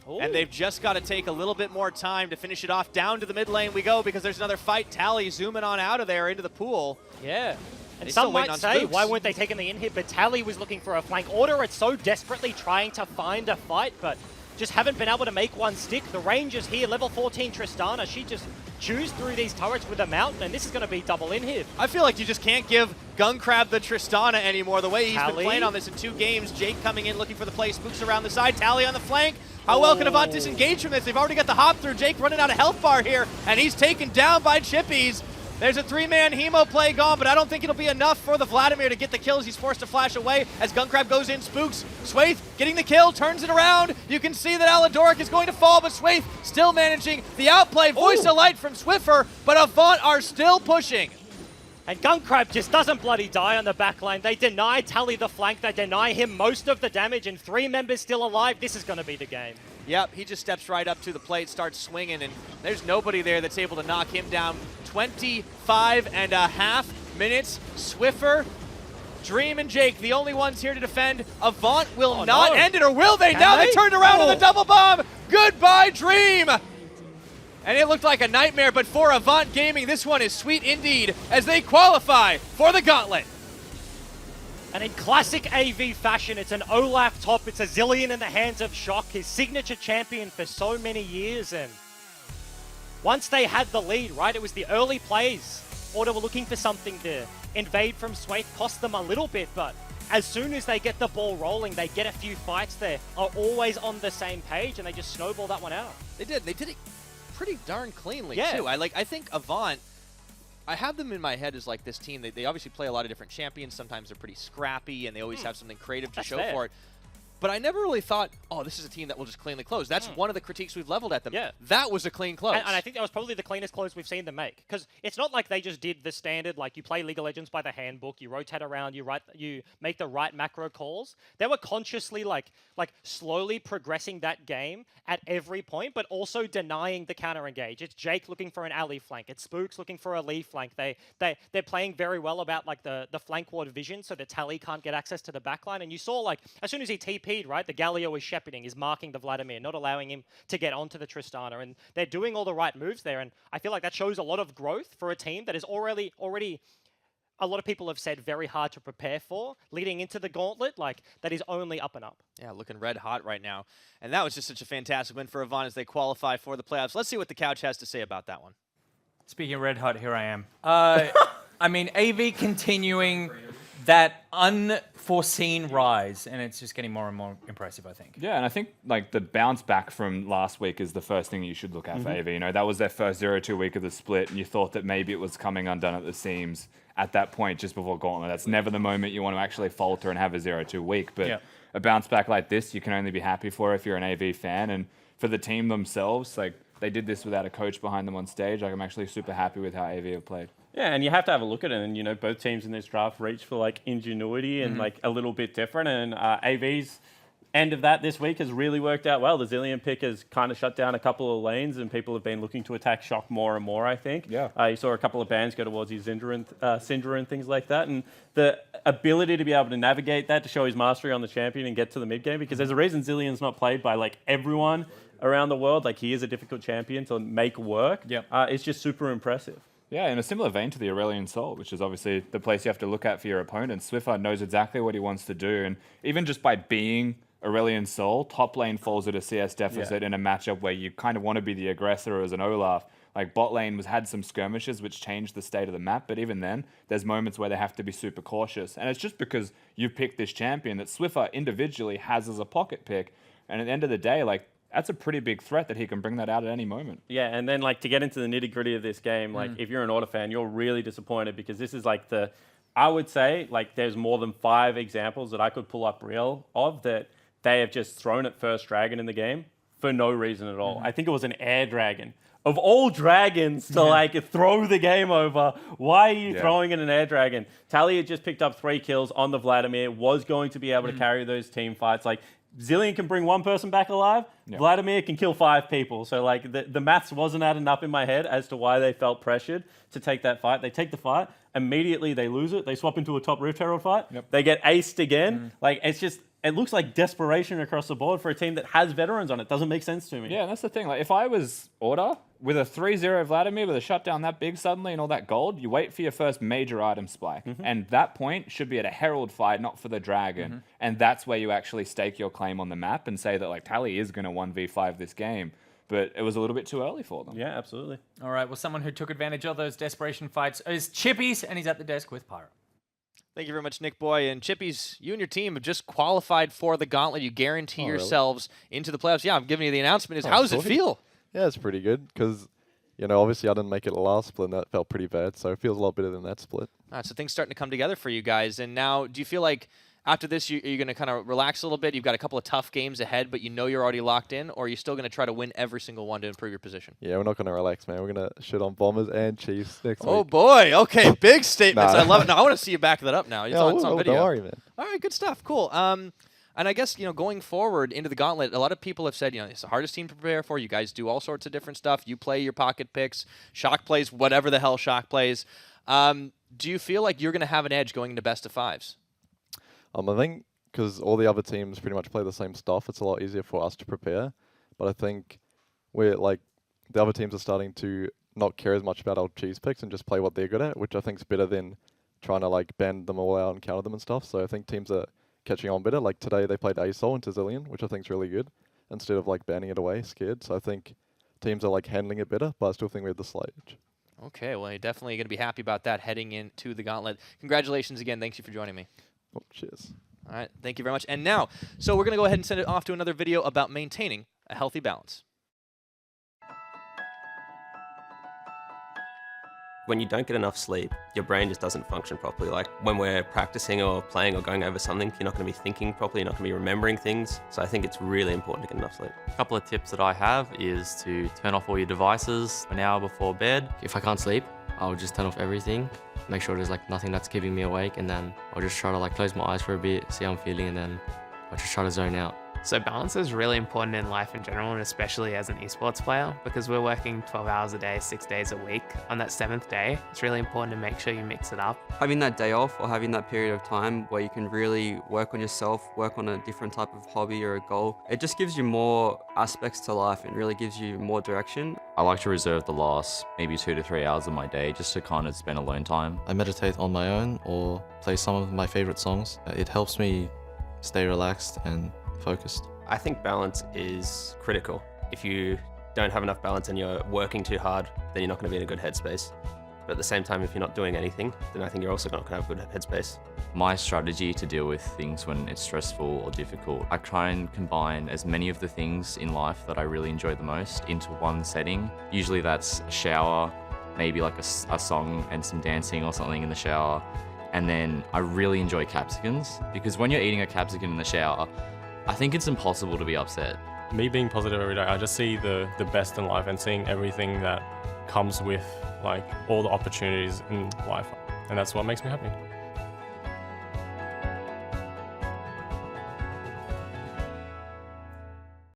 Ooh. And they've just got to take a little bit more time to finish it off. Down to the mid lane we go because there's another fight. Tally zooming on out of there into the pool. Yeah. And some might say, why weren't they taking the in-hit? But Tally was looking for a flank. Order are so desperately trying to find a fight, but just haven't been able to make one stick. The Rangers here, level 14 Tristana, she just chews through these turrets with a mountain, and this is going to be double in-hit. I feel like you just can't give Guncrab the Tristana anymore. The way he's been playing on this in 2 games. Jake coming in looking for the play. Spooks around the side. Tally on the flank. How well can Avant disengage from this? They've already got the hop through. Jake running out of health bar here, and he's taken down by Chippies. There's a 3-man Hemo play gone, but I don't think it'll be enough for the Vladimir to get the kills. He's forced to flash away as Guncrab goes in. Spooks, Swaith getting the kill, turns it around. You can see that Aladoric is going to fall, but Swaith still managing the outplay. Voice of Light from Swiffer, but Avant are still pushing. And Guncrab just doesn't bloody die on the back line. They deny Tally the flank. They deny him most of the damage, and 3 members still alive. This is going to be the game. Yep, he just steps right up to the plate, starts swinging, and there's nobody there that's able to knock him down. 25.5 minutes. Swiffer, Dream, and Jake, the only ones here to defend. Avant will not end it, or will they? Now they turned around on the double bomb. Goodbye, Dream. And it looked like a nightmare, but for Avant Gaming, this one is sweet indeed as they qualify for the gauntlet. And in classic AV fashion, it's an Olaf top. It's a Zillion in the hands of Shock, his signature champion for so many years. And once they had the lead, right, it was the early plays. Order were looking for something to invade from Swaith, cost them a little bit, but as soon as they get the ball rolling, they get a few fights there, are always on the same page, and they just snowball that one out. They did it pretty darn cleanly, too. I think Avant, I have them in my head as like this team. They obviously play a lot of different champions. Sometimes they're pretty scrappy, and they always have something creative to show for it. But I never really thought, oh, this is a team that will just cleanly close. That's one of the critiques we've leveled at them. Yeah. That was a clean close. And I think that was probably the cleanest close we've seen them make. Because it's not like they just did the standard, like you play League of Legends by the handbook, you rotate around, you make the right macro calls. They were consciously like slowly progressing that game at every point, but also denying the counter engage. It's Jake looking for an alley flank. It's Spooks looking for a Lee flank. They're playing very well about like the flank ward vision so that Tally can't get access to the backline. And you saw like as soon as he TP'd, right, the Galio is shepherding, is marking the Vladimir, not allowing him to get onto the Tristana. And they're doing all the right moves there. And I feel like that shows a lot of growth for a team that is already a lot of people have said very hard to prepare for leading into the gauntlet. Like that is only up and up. Yeah, looking red hot right now. And that was just such a fantastic win for Avant as they qualify for the playoffs. Let's see what the couch has to say about that one. Speaking of red hot, here I am. I mean, AV continuing that unforeseen rise, and it's just getting more and more impressive, I think. Yeah, and I think like the bounce back from last week is the first thing you should look at for AV. You know, that was their first 0-2 week of the split, and you thought that maybe it was coming undone at the seams at that point just before Gauntlet. That's never the moment you want to actually falter and have a 0-2 week, but a bounce back like this, you can only be happy for if you're an AV fan. And for the team themselves, like they did this without a coach behind them on stage. Like I'm actually super happy with how AV have played. Yeah, and you have to have a look at it. And, you know, both teams in this draft reach for, like, ingenuity and, like, a little bit different. And AV's end of that this week has really worked out well. The Zilean pick has kind of shut down a couple of lanes, and people have been looking to attack Shock more and more, I think. Yeah. You saw a couple of bans go towards his Syndra and things like that. And the ability to be able to navigate that, to show his mastery on the champion and get to the mid game, because there's a reason Zilean's not played by, like, everyone around the world. Like, he is a difficult champion to make work. It's just super impressive. Yeah, in a similar vein to the Aurelian Soul, which is obviously the place you have to look at for your opponent, Swiffer knows exactly what he wants to do. And even just by being Aurelian Soul, top lane falls at a CS deficit in a matchup where you kind of want to be the aggressor as an Olaf. Like bot lane had some skirmishes which changed the state of the map, but even then, there's moments where they have to be super cautious. And it's just because you've picked this champion that Swiffer individually has as a pocket pick. And at the end of the day, like, that's a pretty big threat that he can bring that out at any moment. Yeah, and then like to get into the nitty gritty of this game, like if you're an Order fan, you're really disappointed because this is like I would say like there's more than 5 examples that I could pull up real of that they have just thrown at first dragon in the game for no reason at all. I think it was an air dragon. Of all dragons to like throw the game over, why are you throwing in an air dragon? Tally had just picked up 3 kills on the Vladimir, was going to be able to carry those team fights. Like Zilean can bring 1 person back alive. Vladimir can kill 5 people. So like the maths wasn't adding up in my head as to why they felt pressured to take that fight. They take the fight, immediately they lose it. They swap into a top Rift Herald fight. They get aced again. Like it's just, it looks like desperation across the board for a team that has veterans on it. Doesn't make sense to me. Yeah, that's the thing. Like if I was Order with a 3-0 Vladimir with a shutdown that big suddenly and all that gold, you wait for your first major item spike. And that point should be at a Herald fight, not for the dragon. And that's where you actually stake your claim on the map and say that like Tally is going to 1v5 this game. But it was a little bit too early for them. Yeah, absolutely. All right, well, someone who took advantage of those desperation fights is Chippies, and he's at the desk with Pyro. Thank you very much, Nick Boy. And Chippies, you and your team have just qualified for the Gauntlet. You guarantee yourselves into the playoffs. Yeah, I'm giving you the announcement. How does it feel? Yeah, it's pretty good because, you know, obviously I didn't make it the last split and that felt pretty bad. So it feels a lot better than that split. All right, so things starting to come together for you guys. And now, do you feel like after this, you're going to kind of relax a little bit? You've got a couple of tough games ahead, but you know you're already locked in? Or are you still going to try to win every single one to improve your position? Yeah, we're not going to relax, man. We're going to shit on Bombers and Chiefs next week. Oh, boy. Okay, big statements. I love it. Now, I want to see you back that up now. It's on video. Don't worry, man. All right, good stuff. Cool. And I guess, you know, going forward into the Gauntlet, a lot of people have said, you know, it's the hardest team to prepare for. You guys do all sorts of different stuff. You play your pocket picks. Shock plays whatever the hell Shock plays. Do you feel like you're going to have an edge going into best of 5s? I think because all the other teams pretty much play the same stuff, it's a lot easier for us to prepare. But I think we're like the other teams are starting to not care as much about our cheese picks and just play what they're good at, which I think is better than trying to like bend them all out and counter them and stuff. So I think teams are catching on better. Like today they played ASOL into Zilean, which I think is really good, instead of like banning it away, scared. So I think teams are like handling it better, but I still think we have the slight edge. Okay, well, you're definitely going to be happy about that heading into the Gauntlet. Congratulations again. Thank you for joining me. Oh, cheers. All right, thank you very much. And now, so we're going to go ahead and send it off to another video about maintaining a healthy balance. When you don't get enough sleep, your brain just doesn't function properly. Like when we're practicing or playing or going over something, you're not going to be thinking properly, you're not going to be remembering things. So I think it's really important to get enough sleep. A couple of tips that I have is to turn off all your devices an hour before bed. If I can't sleep, I'll just turn off everything, make sure there's like nothing that's keeping me awake, and then I'll just try to like close my eyes for a bit, see how I'm feeling, and then I'll just try to zone out. So balance is really important in life in general, and especially as an esports player, because we're working 12 hours a day, 6 days a week. On that 7th day, it's really important to make sure you mix it up. Having that day off or having that period of time where you can really work on yourself, work on a different type of hobby or a goal, it just gives you more aspects to life and really gives you more direction. I like to reserve the last maybe 2 to 3 hours of my day just to kind of spend alone time. I meditate on my own or play some of my favorite songs. It helps me stay relaxed and focused. I think balance is critical. If you don't have enough balance and you're working too hard, then you're not going to be in a good headspace. But at the same time, if you're not doing anything, then I think you're also not going to have a good headspace. My strategy to deal with things when it's stressful or difficult, I try and combine as many of the things in life that I really enjoy the most into one setting. Usually that's a shower, maybe like a song and some dancing or something in the shower. And then I really enjoy capsicums, because when you're eating a capsicum in the shower, I think it's impossible to be upset. Me being positive every day, I just see the best in life and seeing everything that comes with like all the opportunities in life. And that's what makes me happy.